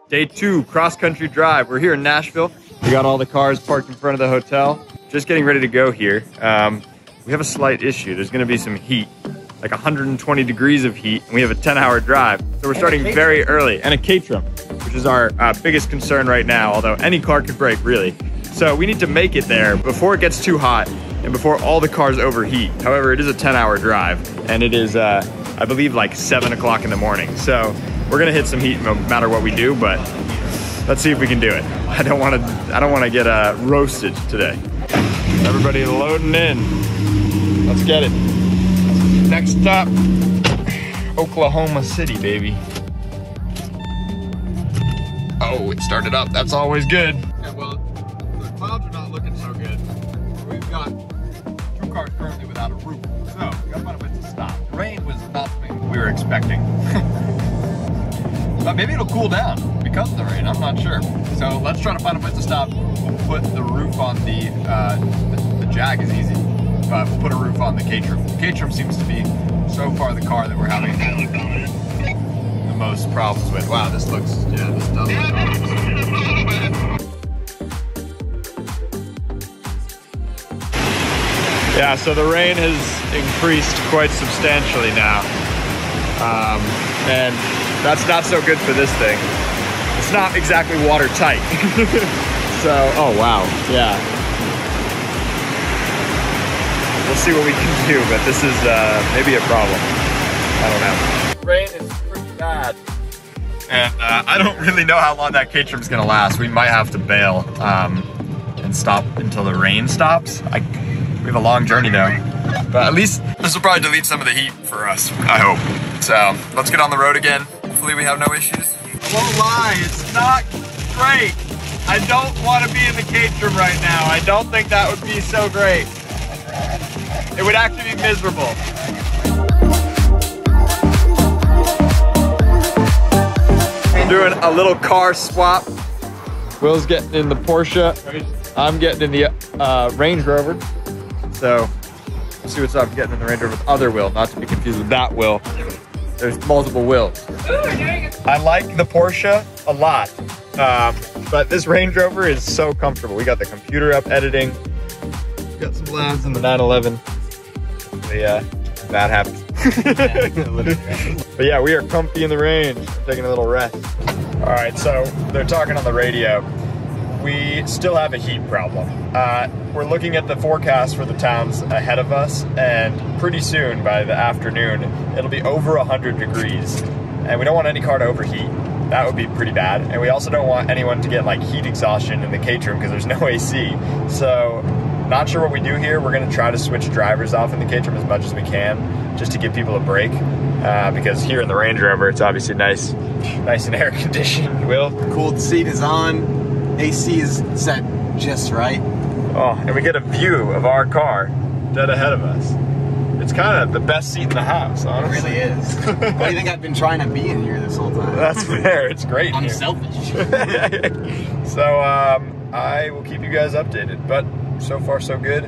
Day 2, cross-country drive. We're here in Nashville. We got all the cars parked in front of the hotel. Just getting ready to go here. We have a slight issue. There's gonna be some heat, like 120 degrees of heat, and we have a 10-hour drive. So we're starting very early, and a Caterham, which is our biggest concern right now, although any car could break, really. So we need to make it there before it gets too hot and before all the cars overheat. However, it is a 10-hour drive, and it is, I believe, like 7 o'clock in the morning. So we're gonna hit some heat no matter what we do, but let's see if we can do it. I don't wanna get roasted today. Everybody loading in. Let's get it. Next stop, Oklahoma City, baby. Oh, it started up. That's always good. Yeah, well, the clouds are not looking so good. We've got 2 cars currently without a roof, so we gotta find a place to stop. The rain was not what we were expecting. But maybe it'll cool down because of the rain, I'm not sure. So let's try to find a place to stop. We'll put the roof on the Jag is easy, but we'll put a roof on the Caterham. The Caterham seems to be, so far, the car that we're having the most problems with. Wow, this does look Yeah, so the rain has increased quite substantially now. And that's not so good for this thing. It's not exactly watertight. So, oh wow, yeah. We'll see what we can do, but this is maybe a problem. I don't know. Rain is pretty bad. And I don't really know how long that Caterham's gonna last. We might have to bail and stop until the rain stops. We have a long journey though. But at least this will probably delete some of the heat for us, I hope. So let's get on the road again. Hopefully we have no issues. I won't lie, it's not great. I don't want to be in the Caterham right now. I don't think that would be so great. It would actually be miserable. Doing a little car swap. Will's getting in the Porsche. I'm getting in the Range Rover. So, let's see what's up getting in the Range Rover with other Will, not to be confused with that Will. There's multiple Wills. I like the Porsche a lot, but this Range Rover is so comfortable. We got the computer up editing. We got some labs in the 911. That happens. But yeah, we are comfy in the range. I'm taking a little rest. All right, so they're talking on the radio. We still have a heat problem. We're looking at the forecast for the towns ahead of us, and pretty soon, by the afternoon, it'll be over 100 degrees. And we don't want any car to overheat. That would be pretty bad. And we also don't want anyone to get like heat exhaustion in the Caterham because there's no AC. So, not sure what we do here. We're gonna try to switch drivers off in the Caterham as much as we can, just to give people a break. Because here in the Range Rover, it's obviously nice and air conditioned. Will? Cooled seat is on. AC is set just right. Oh, and we get a view of our car dead ahead of us. It's kind of the best seat in the house, honestly. It really is. Why do you think I've been trying to be in here this whole time? That's fair. It's great. I'm here. selfish. So I will keep you guys updated, but so far so good.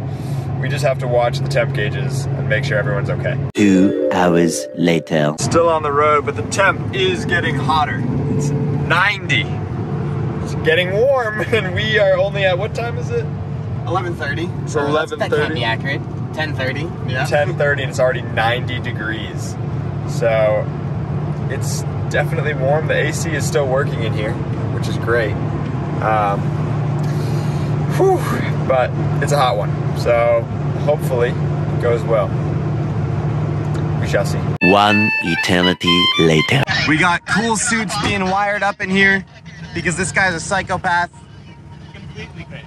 We just have to watch the temp gauges and make sure everyone's okay. 2 hours later. Still on the road, but the temp is getting hotter. It's 90. It's getting warm, and we are only at, what time is it? 11:30. So 11:30. That can't be accurate. 10:30. Yeah. 10:30, and it's already 90 degrees. So it's definitely warm. The AC is still working in here, which is great. But it's a hot one. So hopefully it goes well. We shall see. 1 eternity later. We got cool suits being wired up in here because this guy's a psychopath. Completely crazy.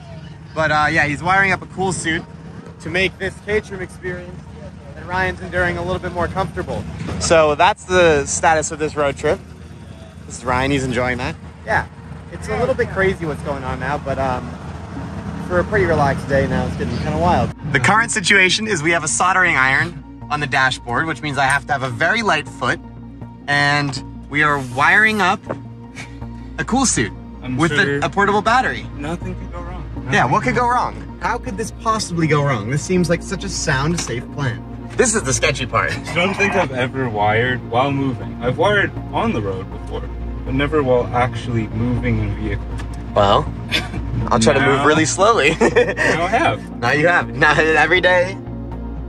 But yeah, he's wiring up a cool suit to make this Caterham experience that Ryan's enduring a little bit more comfortable. So that's the status of this road trip. This is Ryan, he's enjoying that. Yeah, it's a little bit crazy what's going on now, but for a pretty relaxed day now, it's getting kind of wild. The current situation is we have a soldering iron on the dashboard, which means I have to have a very light foot, and we are wiring up a cool suit with a portable battery. Nothing could go wrong. Yeah, what could go wrong? How could this possibly go wrong? This seems like such a sound, safe plan. This is the sketchy part. I don't think I've ever wired while moving. I've wired on the road before, but never while actually moving in a vehicle. Well, I'll try to move really slowly. Now I have. Now you have. Now every day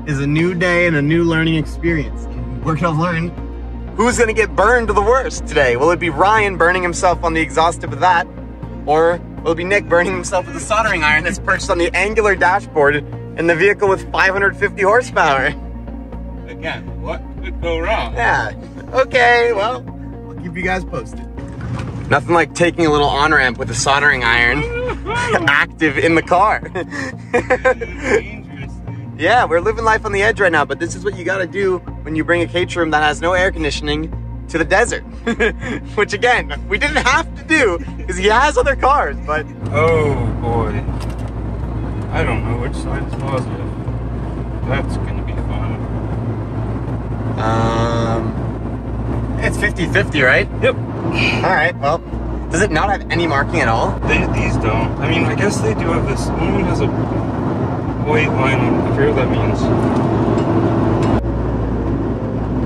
is a new day and a new learning experience. And we're gonna learn who's gonna get burned the worst today. Will it be Ryan burning himself on the exhaust tip of that? Or will it be Nick burning himself with a soldering iron that's perched on the angular dashboard in the vehicle with 550 horsepower? Again, what could go wrong? Yeah, okay, well, I'll keep you guys posted. Nothing like taking a little on-ramp with a soldering iron active in the car. Yeah, we're living life on the edge right now, but this is what you gotta do when you bring a caterum that has no air conditioning to the desert. Which again, we didn't have to do, because he has other cars, but... Oh boy. I don't know which side is positive. That's gonna be fun. It's 50-50, right? Yep. Alright, well, does it not have any marking at all? These don't. I mean, I guess they do have this. One of them has a white line on it. I forget what that means.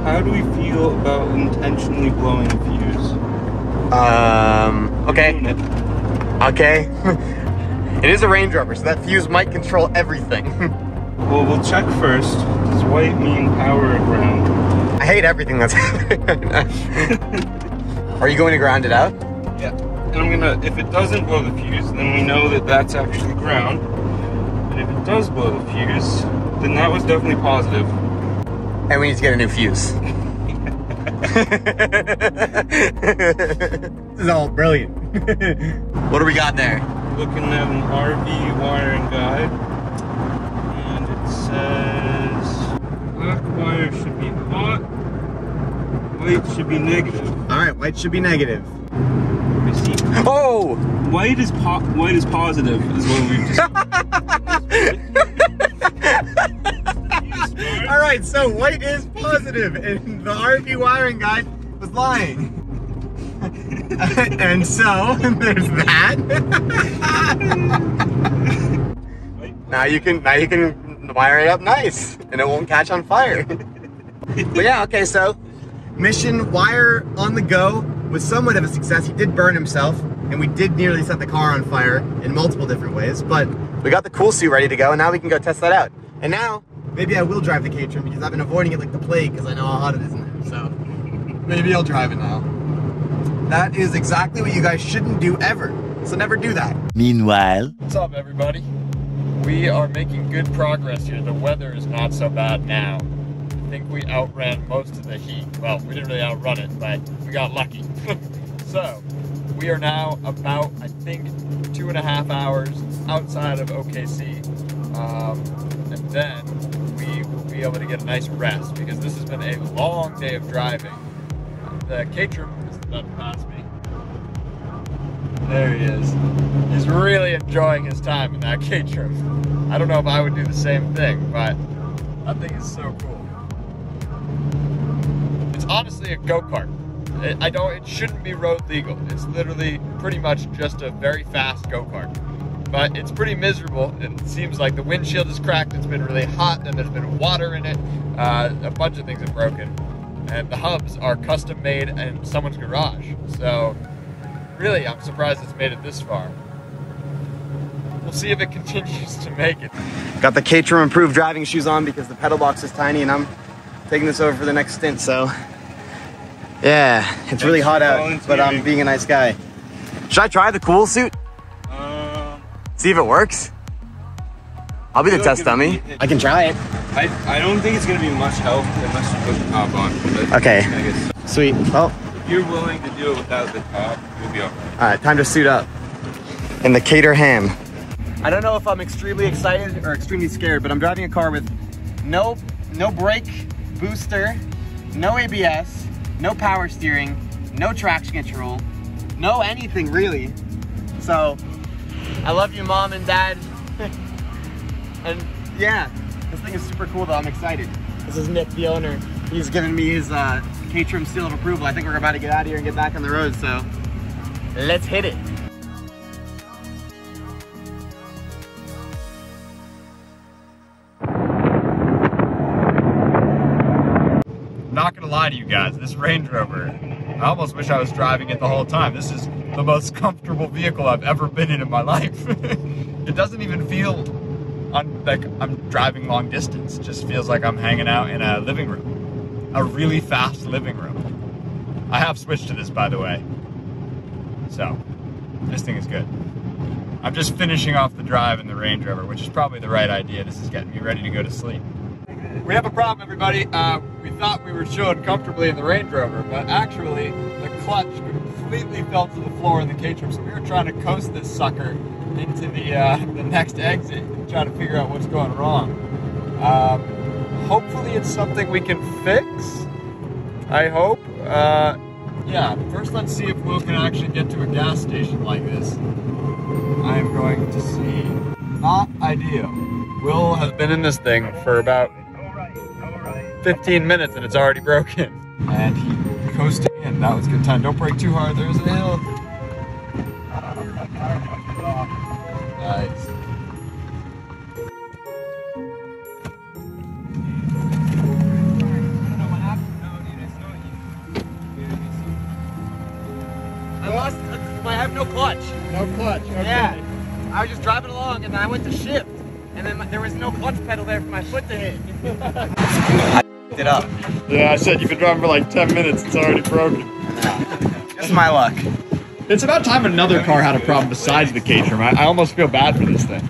How do we feel about intentionally blowing a fuse? Okay. Okay. It is a Range Rover, so that fuse might control everything. Well, we'll check first. Does white mean power or ground? I hate everything that's happening right now. Are you going to ground it out? Yeah. And I'm gonna, if it doesn't blow the fuse, then we know that that's actually ground. And if it does blow the fuse, then that was definitely positive. And we need to get a new fuse. This is all brilliant. What do we got there? Looking at an RV wiring guide, and it says black wire should be hot, white should be negative. All right, white should be negative. Let me see. Oh! White is positive is what we've just. All right, so white is positive, and the RV wiring guide was lying. And so there's that. Now you can wire it up nice, and it won't catch on fire. But yeah, okay, so mission wire on the go was somewhat of a success. He did burn himself, and we did nearly set the car on fire in multiple different ways, but we got the cool suit ready to go, and now we can go test that out. And now, maybe I will drive the caterum, because I've been avoiding it like the plague, because I know how hot it is in there, so maybe I'll drive it now. That is exactly what you guys shouldn't do ever, so never do that. Meanwhile, What's up, everybody? We are making good progress here. The weather is not so bad now. I think we outran most of the heat. Well, we didn't really outrun it, but we got lucky. So, we are now about, I think, 2.5 hours outside of OKC. And then we will be able to get a nice rest, because this has been a long day of driving. The caterum is about to pass me. There he is. He's really enjoying his time in that caterum. I don't know if I would do the same thing, but that thing is so cool. It's honestly a go-kart. It shouldn't be road legal. It's literally pretty much just a very fast go-kart. But it's pretty miserable. It seems like the windshield is cracked, it's been really hot, and there's been water in it. A bunch of things have broken. And the hubs are custom made in someone's garage. So really, I'm surprised it's made it this far. We'll see if it continues to make it. Got the caterum improved driving shoes on because the pedal box is tiny, and I'm taking this over for the next stint, so yeah, it's really hot out, but I'm being a nice guy. Should I try the cool suit? See if it works? I'll be the test dummy. I can try it. I don't think it's gonna be much help unless you put the top on. But Okay, I guess sweet. Well, if you're willing to do it without the top, you'll be alright. all right, time to suit up. In the Cater Ham. I don't know if I'm extremely excited or extremely scared, but I'm driving a car with no brake booster, no ABS, no power steering, no traction control, no anything really. So, I love you, Mom and Dad. And yeah, this thing is super cool though, I'm excited. This is Nick, the owner. He's giving me his caterum seal of approval. I think we're about to get out of here and get back on the road, so let's hit it. lie to you guys, this Range Rover, I almost wish I was driving it the whole time. This is the most comfortable vehicle I've ever been in my life. It doesn't even feel like I'm driving long distance. It just feels like I'm hanging out in a living room. A really fast living room. I have switched to this, by the way. So, this thing is good. I'm just finishing off the drive in the Range Rover, which is probably the right idea. This is getting me ready to go to sleep. We have a problem, everybody. We thought we were chilling comfortably in the Range Rover, but actually the clutch completely fell to the floor in the Caterham, so we were trying to coast this sucker into the next exit and try to figure out what's going wrong. Hopefully it's something we can fix. I hope. Yeah, first let's see if Will can actually get to a gas station like this. I am going to see. Not ideal. Will has been in this thing for about 15 minutes and it's already broken. And he coasted in. That was a good time. Don't brake too hard. There's a hill. Nice. I have no clutch. No clutch. Okay. Yeah. I was just driving along and then I went to shift. And then there was no clutch pedal there for my foot to hit. I it up. Yeah, I said you've been driving for like 10 minutes. It's already broken. Just my luck. It's about time another car had a problem besides the Caterham. I almost feel bad for this thing.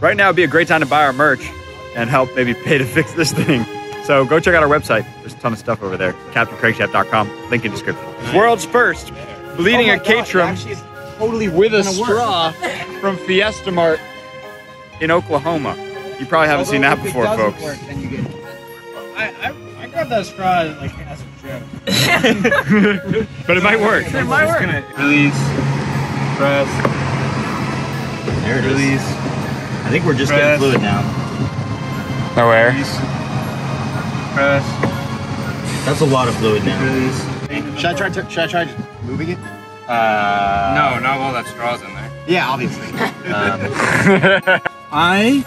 Right now would be a great time to buy our merch and help maybe pay to fix this thing. So go check out our website. There's a ton of stuff over there. CaptainCrankshaft.com. Link in description. World's first bleeding a Caterham Totally with a straw from Fiesta Mart in Oklahoma. You probably haven't seen that before, folks. Work, then you get I grabbed that straw like as a joke. But it might work. It might work. Release, press. There it is. Release. I think we're just getting fluid now. Nowhere. Release. Press. That's a lot of fluid now. Release. Should I try just moving it? No, not while that straw's in there. Yeah, obviously. I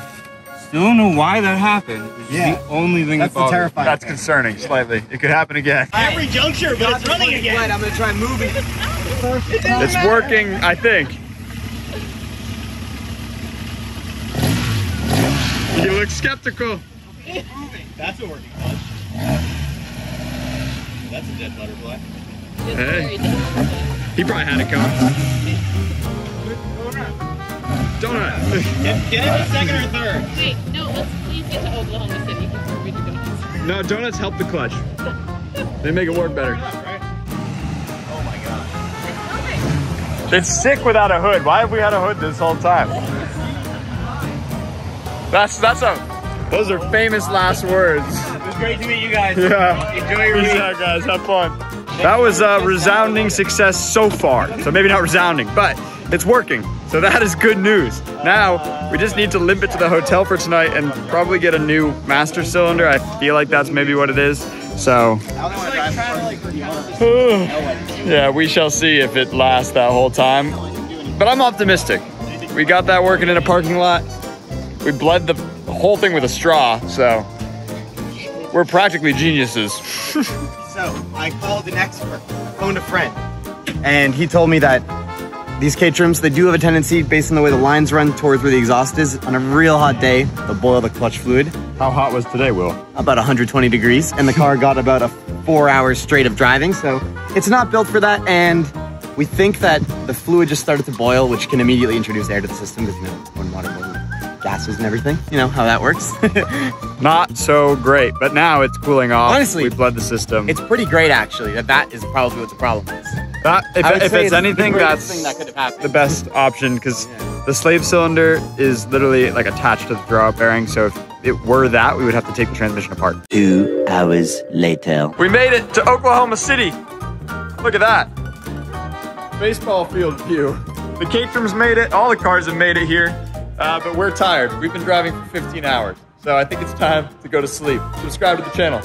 still don't know why that happened. It's Yeah. the only thing That's that the bothers me. terrifying That's thing. concerning, slightly. It could happen again. Every juncture, but it's running again. I'm gonna try moving it. It's working, I think. You look skeptical. That's a working clutch. That's a dead butterfly. Hey. He probably had it going. Donut. Get it second or third. Wait, no, let's please get to Oklahoma City before we do donuts. No, donuts help the clutch. They make it work better. Oh my god. It's sick without a hood. Why have we had a hood this whole time? Those are famous last words. It was great to meet you guys. Yeah. Enjoy your Peace week. out, guys. Have fun. That was a resounding success so far. So maybe not resounding, but it's working. So that is good news. Now, we just need to limp it to the hotel for tonight and probably get a new master cylinder. I feel like that's maybe what it is. So, yeah, we shall see if it lasts that whole time. But I'm optimistic. We got that working in a parking lot. We bled the whole thing with a straw, so we're practically geniuses. So, I called an expert, phoned a friend, and he told me that these Caterhams, they do have a tendency, based on the way the lines run towards where the exhaust is, on a real hot day, they'll boil the clutch fluid. How hot was today, Will? About 120 degrees, and the car got about 4 hours straight of driving, so it's not built for that, and we think that the fluid just started to boil, which can immediately introduce air to the system, because, you know, when water boils, gases and everything, you know how that works. Not so great, but now it's cooling off. Honestly, we bled the system. It's pretty great, actually. That is probably what the problem is. If it's anything, the that's thing that could have happened. the best option, because the slave cylinder is literally like attached to the throwout bearing. So if it were that, we would have to take the transmission apart. 2 hours later. We made it to Oklahoma City. Look at that. Baseball field view. The Caterhams made it. All the cars have made it here. But we're tired. We've been driving for 15 hours. So I think it's time to go to sleep. Subscribe to the channel.